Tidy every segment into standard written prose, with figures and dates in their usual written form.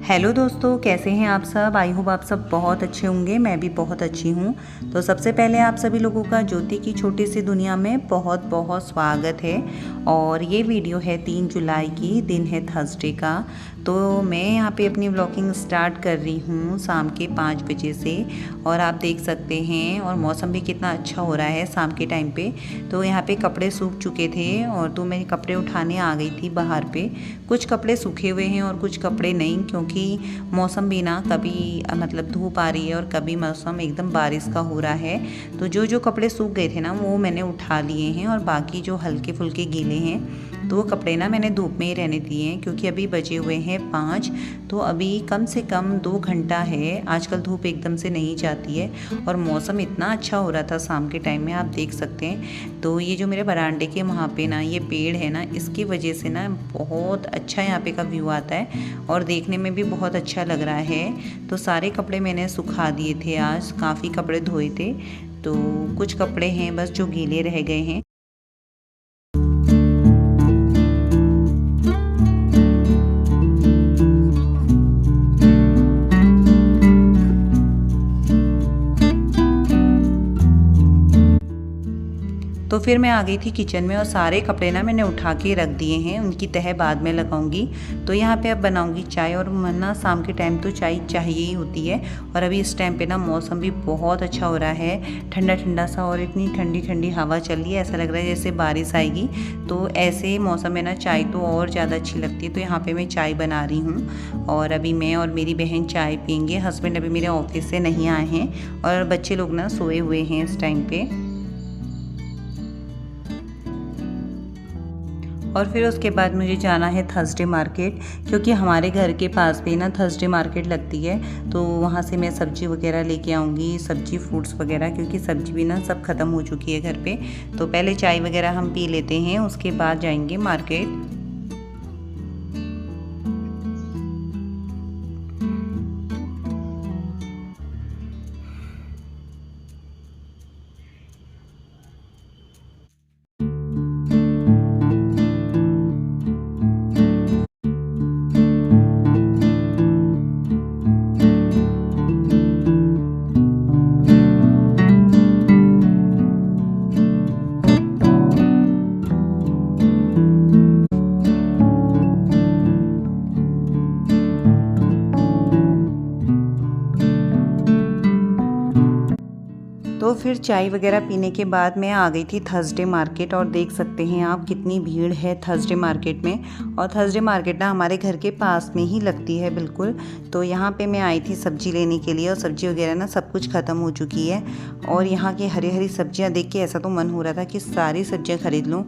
Hello दोस्तों, कैसे हैं आप सब। आई होप आप सब बहुत अच्छे होंगे। मैं भी बहुत अच्छी हूँ। तो सबसे पहले आप सभी लोगों का ज्योति की छोटी सी दुनिया में बहुत बहुत स्वागत है। और ये वीडियो है 3 जुलाई की, दिन है थर्सडे का। तो मैं यहाँ पे अपनी व्लॉगिंग स्टार्ट कर रही हूँ शाम के 5 बजे से। और आप देख सकते हैं, और मौसम भी कितना अच्छा हो रहा है शाम के टाइम पे। तो यहाँ पे कपड़े सूख चुके थे और तो मैं कपड़े उठाने आ गई थी बाहर पे। कुछ कपड़े सूखे हुए हैं और कुछ कपड़े नहीं, क्योंकि मौसम भी ना कभी मतलब धूप आ रही है और कभी मौसम एकदम बारिश का हो रहा है। तो जो जो कपड़े सूख गए थे ना वो मैंने उठा लिए हैं, और बाकी जो हल्के फुल्के गीले हैं तो वो कपड़े ना मैंने धूप में ही रहने दिए हैं, क्योंकि अभी बजे हुए हैं 5। तो अभी कम से कम 2 घंटा है। आजकल धूप एकदम से नहीं जाती है और मौसम इतना अच्छा हो रहा था शाम के टाइम में, आप देख सकते हैं। तो ये जो मेरे बरामदे के वहाँ पे ना ये पेड़ है ना, इसकी वजह से ना बहुत अच्छा यहाँ पे का व्यू आता है और देखने में भी बहुत अच्छा लग रहा है। तो सारे कपड़े मैंने सुखा दिए थे, आज काफ़ी कपड़े धोए थे। तो कुछ कपड़े हैं बस जो गीले रह गए हैं। तो फिर मैं आ गई थी किचन में और सारे कपड़े ना मैंने उठा के रख दिए हैं, उनकी तह बाद में लगाऊंगी। तो यहाँ पे अब बनाऊंगी चाय, और ना शाम के टाइम तो चाय चाहिए ही होती है। और अभी इस टाइम पे ना मौसम भी बहुत अच्छा हो रहा है, ठंडा ठंडा सा, और इतनी ठंडी ठंडी हवा चल रही है, ऐसा लग रहा है जैसे बारिश आएगी। तो ऐसे मौसम में ना चाय तो और ज़्यादा अच्छी लगती है। तो यहाँ पर मैं चाय बना रही हूँ और अभी मैं और मेरी बहन चाय पियेंगे। हस्बैंड अभी मेरे ऑफिस से नहीं आए हैं और बच्चे लोग ना सोए हुए हैं इस टाइम पे। और फिर उसके बाद मुझे जाना है थर्सडे मार्केट, क्योंकि हमारे घर के पास भी ना थर्सडे मार्केट लगती है। तो वहाँ से मैं सब्ज़ी वगैरह लेके आऊँगी, सब्ज़ी फ्रूट्स वगैरह, क्योंकि सब्ज़ी भी ना सब ख़त्म हो चुकी है घर पे। तो पहले चाय वगैरह हम पी लेते हैं, उसके बाद जाएंगे मार्केट। तो फिर चाय वगैरह पीने के बाद मैं आ गई थी थर्सडे मार्केट, और देख सकते हैं आप कितनी भीड़ है थर्सडे मार्केट में। और थर्सडे मार्केट ना हमारे घर के पास में ही लगती है बिल्कुल। तो यहाँ पे मैं आई थी सब्ज़ी लेने के लिए, और सब्ज़ी वगैरह ना सब कुछ ख़त्म हो चुकी है। और यहाँ की हरी हरी सब्जियाँ देख के ऐसा तो मन हो रहा था कि सारी सब्जियाँ ख़रीद लूँ।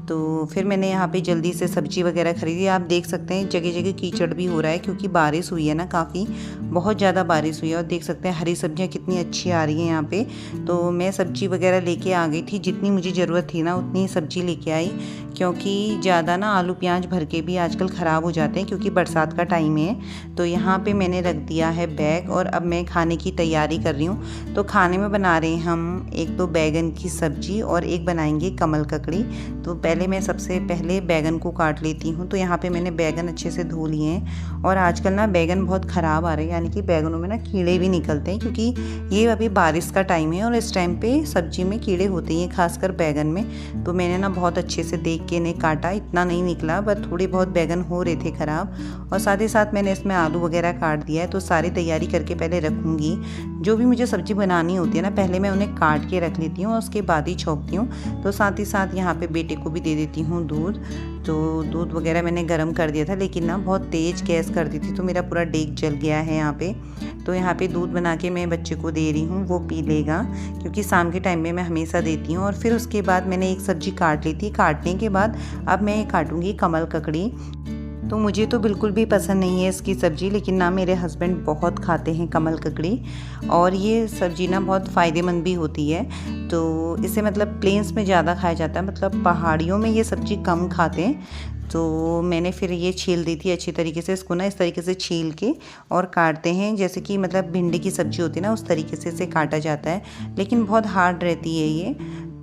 तो फिर मैंने यहाँ पे जल्दी से सब्ज़ी वगैरह ख़रीदी। आप देख सकते हैं जगह जगह कीचड़ भी हो रहा है, क्योंकि बारिश हुई है ना, काफ़ी बहुत ज़्यादा बारिश हुई है। और देख सकते हैं हरी सब्जियाँ कितनी अच्छी आ रही हैं यहाँ पे। तो मैं सब्ज़ी वगैरह लेके आ गई थी, जितनी मुझे ज़रूरत थी ना उतनी सब्ज़ी लेके आई, क्योंकि ज़्यादा ना आलू प्याज भर के भी आजकल ख़राब हो जाते हैं, क्योंकि बरसात का टाइम है। तो यहाँ पे मैंने रख दिया है बैग, और अब मैं खाने की तैयारी कर रही हूँ। तो खाने में बना रहे हैं हम एक तो बैगन की सब्ज़ी और एक बनाएंगे कमल ककड़ी। तो पहले मैं सबसे पहले बैगन को काट लेती हूँ। तो यहाँ पे मैंने बैगन अच्छे से धो लिए हैं। और आजकल ना बैगन बहुत ख़राब आ रहे हैं, यानी कि बैगनों में ना कीड़े भी निकलते हैं, क्योंकि ये अभी बारिश का टाइम है और इस टाइम पे सब्जी में कीड़े होते हैं, खासकर बैगन में। तो मैंने ना बहुत अच्छे से देख के इन्हें काटा, इतना नहीं निकला, बस थोड़े बहुत बैगन हो रहे थे ख़राब। और साथ ही साथ मैंने इसमें आलू वगैरह काट दिया है। तो सारी तैयारी करके पहले रखूँगी। जो भी मुझे सब्ज़ी बनानी होती है ना, पहले मैं उन्हें काट के रख लेती हूँ और उसके बाद ही छोंकती हूँ। तो साथ ही साथ यहाँ पे बेटे को भी दे देती हूँ दूध। तो दूध वगैरह मैंने गर्म कर दिया था, लेकिन ना बहुत तेज़ गैस कर दी थी, तो मेरा पूरा डेग जल गया है यहाँ पे। तो यहाँ पे दूध बना के मैं बच्चे को दे रही हूँ, वो पी लेगा, क्योंकि शाम के टाइम में मैं हमेशा देती हूँ। और फिर उसके बाद मैंने एक सब्ज़ी काट ली थी। काटने के बाद अब मैं काटूँगी कमल ककड़ी। तो मुझे तो बिल्कुल भी पसंद नहीं है इसकी सब्ज़ी, लेकिन ना मेरे हस्बैंड बहुत खाते हैं कमल ककड़ी। और ये सब्ज़ी ना बहुत फ़ायदेमंद भी होती है। तो इसे मतलब प्लेन्स में ज़्यादा खाया जाता है, मतलब पहाड़ियों में ये सब्ज़ी कम खाते हैं। तो मैंने फिर ये छील दी थी अच्छी तरीके से। इसको ना इस तरीके से छील के और काटते हैं, जैसे कि मतलब भिंडी की सब्ज़ी होती है ना, उस तरीके से इसे काटा जाता है, लेकिन बहुत हार्ड रहती है ये।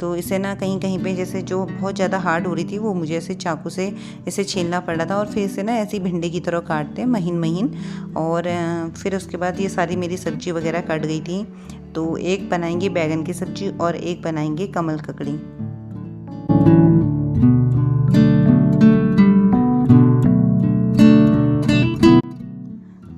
तो इसे ना कहीं कहीं पे जैसे जो बहुत ज़्यादा हार्ड हो रही थी वो मुझे ऐसे चाकू से इसे छीलना पड़ रहा था, और फिर इसे ना ऐसी भिंडी की तरह काटते हैं महीन महीन। और फिर उसके बाद ये सारी मेरी सब्जी वगैरह कट गई थी। तो एक बनाएंगे बैगन की सब्जी और एक बनाएंगे कमल ककड़ी।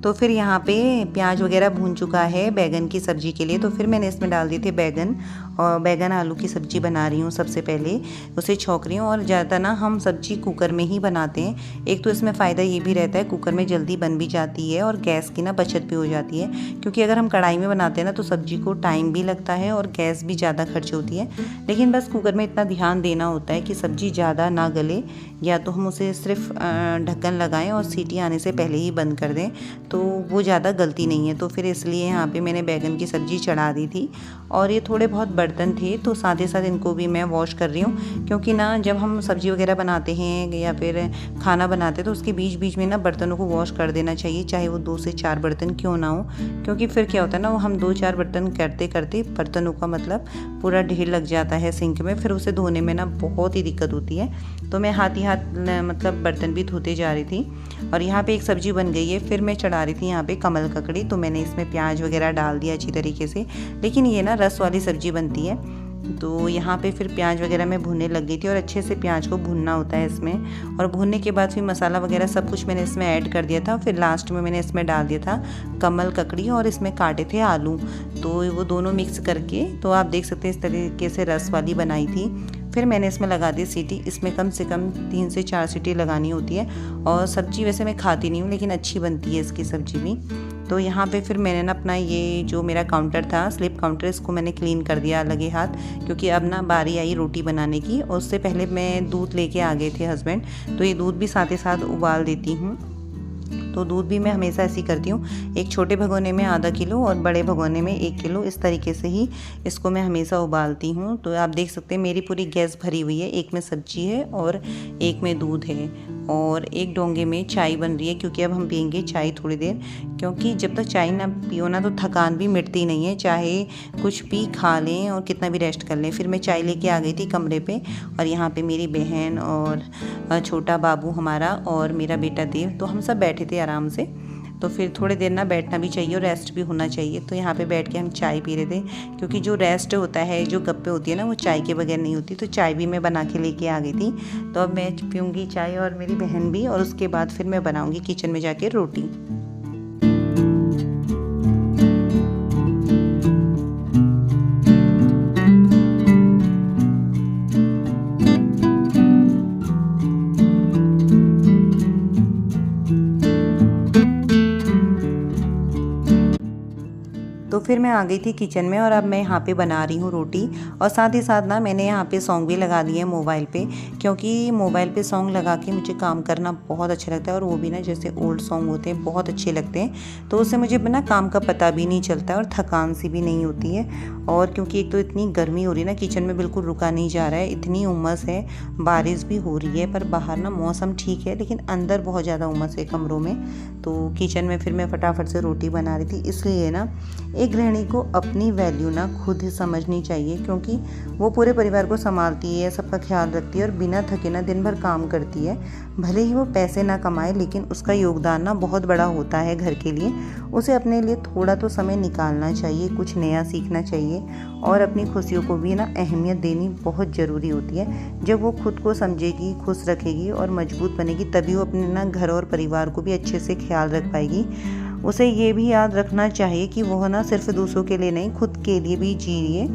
तो फिर यहाँ पे प्याज वगैरह भून चुका है बैगन की सब्ज़ी के लिए। तो फिर मैंने इसमें डाल दिए थे बैगन, और बैगन आलू की सब्ज़ी बना रही हूँ। सबसे पहले उसे छौंक रही हूँ, और ज़्यादा ना हम सब्ज़ी कुकर में ही बनाते हैं। एक तो इसमें फ़ायदा ये भी रहता है, कुकर में जल्दी बन भी जाती है और गैस की ना बचत भी हो जाती है। क्योंकि अगर हम कढ़ाई में बनाते हैं ना तो सब्ज़ी को टाइम भी लगता है और गैस भी ज़्यादा खर्च होती है। लेकिन बस कुकर में इतना ध्यान देना होता है कि सब्ज़ी ज़्यादा ना गले, या तो हम उसे सिर्फ ढक्कन लगाएं और सीटी आने से पहले ही बंद कर दें, तो वो ज़्यादा गलती नहीं है। तो फिर इसलिए यहाँ पे मैंने बैगन की सब्ज़ी चढ़ा दी थी। और ये थोड़े बहुत बर्तन थे तो साथ ही साथ इनको भी मैं वॉश कर रही हूँ, क्योंकि ना जब हम सब्ज़ी वगैरह बनाते हैं या फिर खाना बनाते हैं तो उसके बीच बीच में ना बर्तनों को वॉश कर देना चाहिए, चाहे वो 2 से 4 बर्तन क्यों ना हो। क्योंकि फिर क्या होता है ना, वो हम 2-4 बर्तन करते करते बर्तनों का मतलब पूरा ढेर लग जाता है सिंक में, फिर उसे धोने में ना बहुत ही दिक्कत होती है। तो मैं हाथ ही हाथ मतलब बर्तन भी धोते जा रही थी। और यहाँ पे एक सब्ज़ी बन गई है। फिर मैं चढ़ा रही थी यहाँ पे कमल ककड़ी। तो मैंने इसमें प्याज वगैरह डाल दिया अच्छी तरीके से, लेकिन ये ना रस वाली सब्ज़ी बनती है। तो यहाँ पे फिर प्याज वगैरह मैं भूनने लग गई थी, और अच्छे से प्याज को भूनना होता है इसमें। और भूनने के बाद फिर मसाला वगैरह सब कुछ मैंने इसमें ऐड कर दिया था। फिर लास्ट में मैंने इसमें डाल दिया था कमल ककड़ी, और इसमें काटे थे आलू। तो वो दोनों मिक्स करके, तो आप देख सकते हैं इस तरीके से रस वाली बनाई थी। फिर मैंने इसमें लगा दी सीटी। इसमें कम से कम 3 से 4 सीटी लगानी होती है। और सब्ज़ी वैसे मैं खाती नहीं हूँ, लेकिन अच्छी बनती है इसकी सब्ज़ी भी। तो यहाँ पे फिर मैंने ना अपना ये जो मेरा काउंटर था, स्लिप काउंटर, इसको मैंने क्लीन कर दिया लगे हाथ, क्योंकि अब ना बारी आई रोटी बनाने की। और उससे पहले मैं दूध लेके आ गए थे हस्बैंड, तो ये दूध भी साथ ही साथ उबाल देती हूँ। तो दूध भी मैं हमेशा ऐसी करती हूँ, एक छोटे भगोने में आधा किलो और बड़े भगोने में 1 किलो, इस तरीके से ही इसको मैं हमेशा उबालती हूँ। तो आप देख सकते हैं मेरी पूरी गैस भरी हुई है, एक में सब्जी है और एक में दूध है, और एक डोंगे में चाय बन रही है। क्योंकि अब हम पियेंगे चाय थोड़ी देर, क्योंकि जब तक चाय ना पियो ना तो थकान भी मिटती नहीं है, चाहे कुछ पी खा लें और कितना भी रेस्ट कर लें। फिर मैं चाय लेके आ गई थी कमरे पे, और यहाँ पे मेरी बहन और छोटा बाबू हमारा और मेरा बेटा देव, तो हम सब बैठे थे आराम से। तो फिर थोड़ी देर ना बैठना भी चाहिए और रेस्ट भी होना चाहिए। तो यहाँ पे बैठ के हम चाय पी रहे थे, क्योंकि जो रेस्ट होता है, जो गप्पे होती है ना, वो चाय के बगैर नहीं होती। तो चाय भी मैं बना के लेके आ गई थी। तो अब मैं पीऊँगी चाय और मेरी बहन भी, और उसके बाद फिर मैं बनाऊँगी किचन में जाके रोटी। तो फिर मैं आ गई थी किचन में, और अब मैं यहाँ पे बना रही हूँ रोटी। और साथ ही साथ ना मैंने यहाँ पे सॉन्ग भी लगा दिए हैं मोबाइल पे, क्योंकि मोबाइल पे सॉन्ग लगा के मुझे काम करना बहुत अच्छा लगता है। और वो भी ना जैसे ओल्ड सॉन्ग होते हैं, बहुत अच्छे लगते हैं। तो उससे मुझे ना काम का पता भी नहीं चलता है और थकान सी भी नहीं होती है। और क्योंकि एक तो इतनी गर्मी हो रही है ना, किचन में बिल्कुल रुका नहीं जा रहा है, इतनी उमस है। बारिश भी हो रही है, पर बाहर ना मौसम ठीक है, लेकिन अंदर बहुत ज़्यादा उमस है कमरों में। तो किचन में फिर मैं फटाफट से रोटी बना रही थी। इसलिए ना एक गृहिणी को अपनी वैल्यू ना खुद ही समझनी चाहिए, क्योंकि वो पूरे परिवार को संभालती है, सबका ख्याल रखती है और बिना थके ना दिन भर काम करती है। भले ही वो पैसे ना कमाए, लेकिन उसका योगदान ना बहुत बड़ा होता है घर के लिए। उसे अपने लिए थोड़ा तो समय निकालना चाहिए, कुछ नया सीखना चाहिए, और अपनी खुशियों को भी ना अहमियत देनी बहुत ज़रूरी होती है। जब वो खुद को समझेगी, खुश रखेगी और मजबूत बनेगी, तभी वो अपने ना घर और परिवार को भी अच्छे से ख्याल रख पाएगी। उसे ये भी याद रखना चाहिए कि वह ना सिर्फ दूसरों के लिए नहीं, खुद के लिए भी जिए।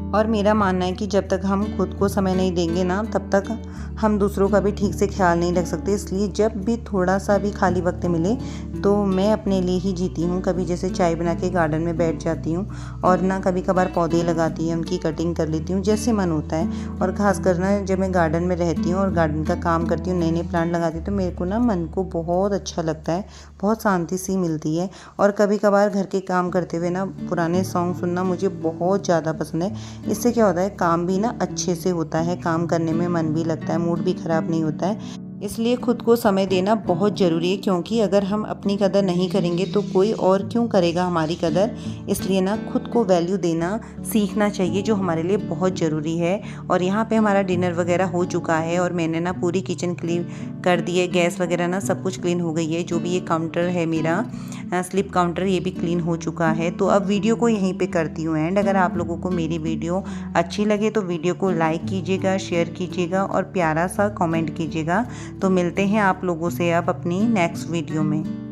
और मेरा मानना है कि जब तक हम खुद को समय नहीं देंगे ना, तब तक हम दूसरों का भी ठीक से ख्याल नहीं रख सकते। इसलिए जब भी थोड़ा सा भी खाली वक्त मिले तो मैं अपने लिए ही जीती हूँ। कभी जैसे चाय बना के गार्डन में बैठ जाती हूँ, और ना कभी कभार पौधे लगाती हूँ, उनकी कटिंग कर लेती हूँ जैसे मन होता है। और ख़ास कर ना जब मैं गार्डन में रहती हूँ और गार्डन का काम करती हूँ, नए नए प्लांट लगाती हूँ, तो मेरे को ना मन को बहुत अच्छा लगता है, बहुत शांति सी मिलती है। और कभी कभार घर के काम करते हुए ना पुराने सॉन्ग सुनना मुझे बहुत ज़्यादा पसंद है। इससे क्या होता है, काम भी ना अच्छे से होता है, काम करने में मन भी लगता है, मूड भी ख़राब नहीं होता है। इसलिए खुद को समय देना बहुत ज़रूरी है, क्योंकि अगर हम अपनी कदर नहीं करेंगे तो कोई और क्यों करेगा हमारी कदर। इसलिए ना खुद को वैल्यू देना सीखना चाहिए, जो हमारे लिए बहुत ज़रूरी है। और यहाँ पे हमारा डिनर वगैरह हो चुका है और मैंने ना पूरी किचन क्लीन कर दी है, गैस वगैरह ना सब कुछ क्लीन हो गई है। जो भी ये काउंटर है मेरा स्लिप काउंटर, ये भी क्लीन हो चुका है। तो अब वीडियो को यहीं पे करती हूँ एंड। अगर आप लोगों को मेरी वीडियो अच्छी लगे तो वीडियो को लाइक कीजिएगा, शेयर कीजिएगा और प्यारा सा कमेंट कीजिएगा। तो मिलते हैं आप लोगों से अब अपनी नेक्स्ट वीडियो में।